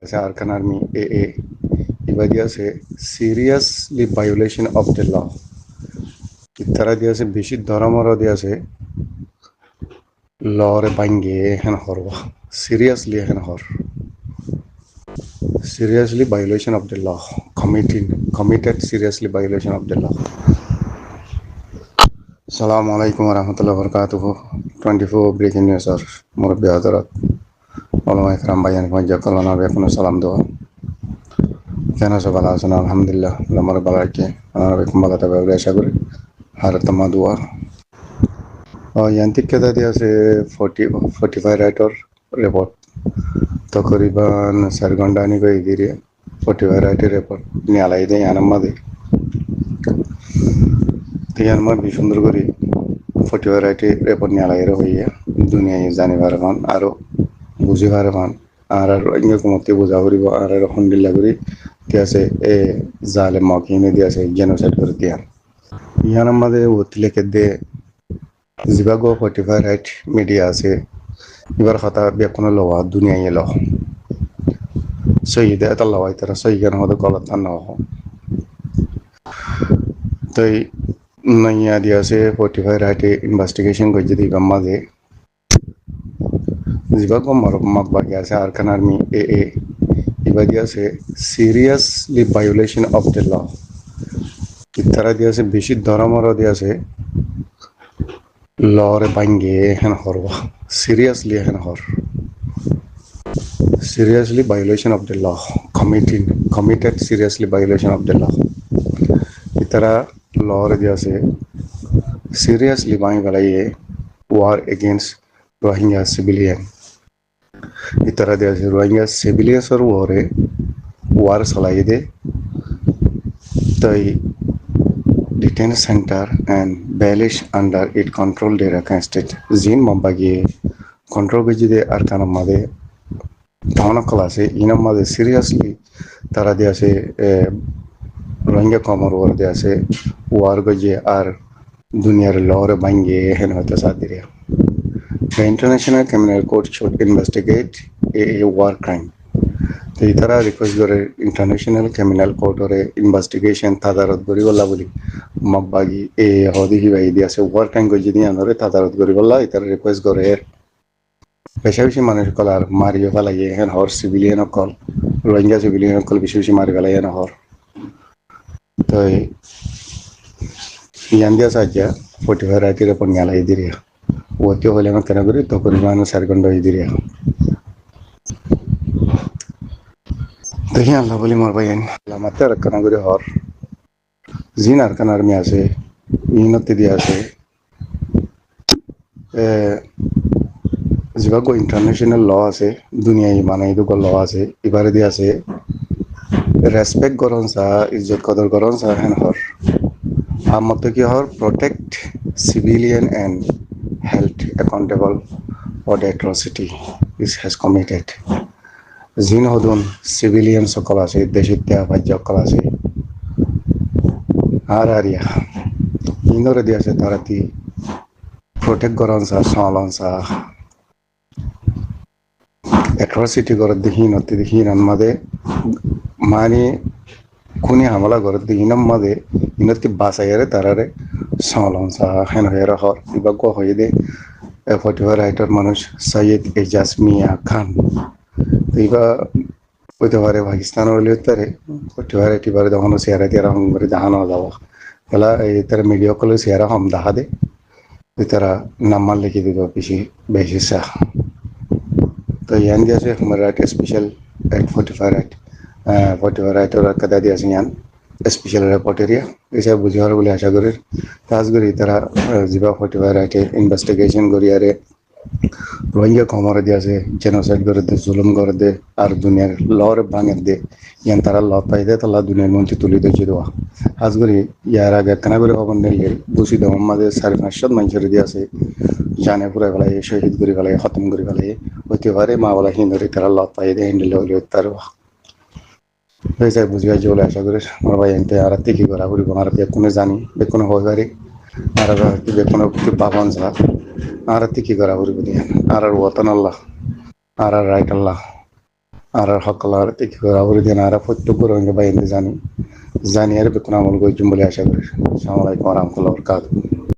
as Arkan Army AA iba দিয়েছে seriously violation of the law ইতারা দিয়েছে বেশি ধরামরা দিয়েছে লরে ভাঙ্গে হেন হরবা seriously হেন হর seriously violation of the law committed seriously violation of the law. Assalamu alaikum warahmatullahi wabarakatuh. 24 breaking news or murabbi hadarat ulama ikram bayan wajjal nabi akun salam doa কেন সব ভালো আছেন আলহামদুলিল্লাহ আমার ভালো আছে আমার ভালো থাকবে বলে আশা করি আর তোমার দোয়া यांत्रिक কেদা দিয়ে আছে 45 রাইটর রিপোর্ট তকরিবান 4 ঘন্টা নি কই দিরে 45 রাইটের রিপোর্ট নি আলাই দেই আনামদে তিয়ান মা বি সুন্দর করি 45 রাইটের রিপোর্ট নি আলাই রইয়া দুনিয়ায় জানি পারবান আর বুঝি পারবান আর অন্য কোমতে বুঝা করিব আর আলহামদুলিল্লাহ করি দিয়াছে এ জালেম মকিনে দিয়াছে জেনোসাইড করে দিয়া ইয়ান আমাদের ওতলেকে দে জিবাগো 45 রাইট মিডিয়া আছে এবার কথা বেকোনো লওয়া দুনিয়ায় এলো সহিদে এত লওয়াই তারা সহিগান হতে গলত না হ তাই নাইয়া দিয়াছে 45 রাইটে ইনভেস্টিগেশন করছে দিবা মাঝে জিবাগো মাক বাকি আছে আরকান আর্মি AA ইবা দিয়াছে seriously violation of the law ইতারা দিয়াছে বেশি ধরামরা দিয়াছে লরে ভাঙ্গে হেন হরবা seriously হেন হর seriously violation of the law committed seriously violation of the law itara law re diase seriously bai balaiye war against rohingya civilian itara diase rohingya civilians or war salai de tai detention center and balish under it control de Rakhine state zin mambagi control gejide arkana made ধারণা করা আছে inner মাঝে seriously তারা দিয়ে আছে রোহিঙ্গা কমর ওর দিয়ে আছে ওয়ার গজে আর দুনিয়ার লরে ভাঙ্গে হেন হতে সাদিরে The International Criminal Court should investigate a war crime. তো তারা রিকোয়েস্ট করে ইন্টারন্যাশনাল ক্রিমিনাল কোর্ট ওরে ইনভেস্টিগেশন তাদারত করি বলা বলি মগবাগি এ হদি হিবাই দিয়ে আছে ওয়ার ক্রাইম গজে দিয়ে আনরে তাদারত করি বলা তারা রিকোয়েস্ট করে বেশি বেশি মানুষ কল আর মারিও ফেলাইয়ে হেন হর সিভিলিয়ান অকল রোহিঙ্গা সিভিলিয়ান অকল বেশি বেশি মারি ফেলাই হেন হর তো ইয়ান দিয়া সাহায্য 45 রাইটের উপর নিয়ালাই দিরিয়া ওতে হলে আমার কেন করি তো পরিমাণ 4 ঘন্টা হয়ে দিরিয়া দেখি আল্লাহ বলি মোর ভাই আমাতে আর কেন করে হর জিন আর কেন আর্মি আছে ইনতে দিয়া আছে যেভাবে ইন্টারন্যাশনাল ল আছে দুনিয়ায় মানে এইটুকু ল আছে এবারে দিয়ে আছে রেসপেক্ট করন চা ইজ্জত কদর করন চা হেন হর আর মতো কি হর protect civilian and held accountable for the atrocity is has committed জিন হদুন সিভিলিয়ান সকল আছে দেশের ত্যাগ সকল আছে আর আরিয়া ইন্দরে দিয়ে আছে তারাতি প্রোটেক্ট করন চা সালন চা অ্যাট্রসিটি করে দেখি নতি দেখি নন্মাদে মানে খুনি হামলা করে দেখি নম্মাদে ইনতি বাসাইয়ারে তারারে সংলংসা হেন হয়ে হর বিভাগ হয়ে দে 45 রাইটার মানুষ সৈয়দ এজাজ মিয়া খান ইবা হইতে পারে পাকিস্তান হলে তারে 45 রাইটি বারে তখন শেয়ারা তিয়ারা হম করে জাহানো যাব বলা এই তারা মিডিয়া কলে শেয়ারা হম দেখা দে তারা নাম্বার লিখে দিব বেশি বেশি সা तो यान जैसे हमारा right special at 45 right 45 right और कदा दिया से यान स्पेशल रिपोर्ट एरिया ऐसे बुझार बोले आशा करें ताज करी तरह जिबा 45 राइट इन्वेस्टिगेशन करी यारे रोहिंग्या कमर दिया से जेनोसाइड कर दे जुल्म कर दे और दुनिया लॉर भांगे दे यान तरह लॉ पाई दे तो ला दुनिया में उनकी तुली दे जिदवा आज करी यार आगे कना करे अपन ने ले दूसरी दम में दे सारे नशद मंचर दिया से जाने पूरा वाला ये शहीद करी वाला ये खत्म करी वाला ये होते वाले माँ वाला हिंदू तरह लॉ पाई दे हिंदू लोग तरवा वैसे बुझिया जो ले आशा करे और भाई इंते आरती की करा पूरी बाहर पे कोने जानी बेकोने हो गरी आरती बेकोने की बाबान सा आरती की करा पूरी बुदिया आर वतन अल्लाह आर राइट अल्लाह আর সকলের দেখি আবরি দিন আর প্রত্যেক রঙে বাইন্দে জানি জানি আর বেতন আমল গইজুম বলে আশা করি। আসসালামু আলাইকুম ওয়া রাহমাতুল্লাহি ওয়া বারাকাতুহু।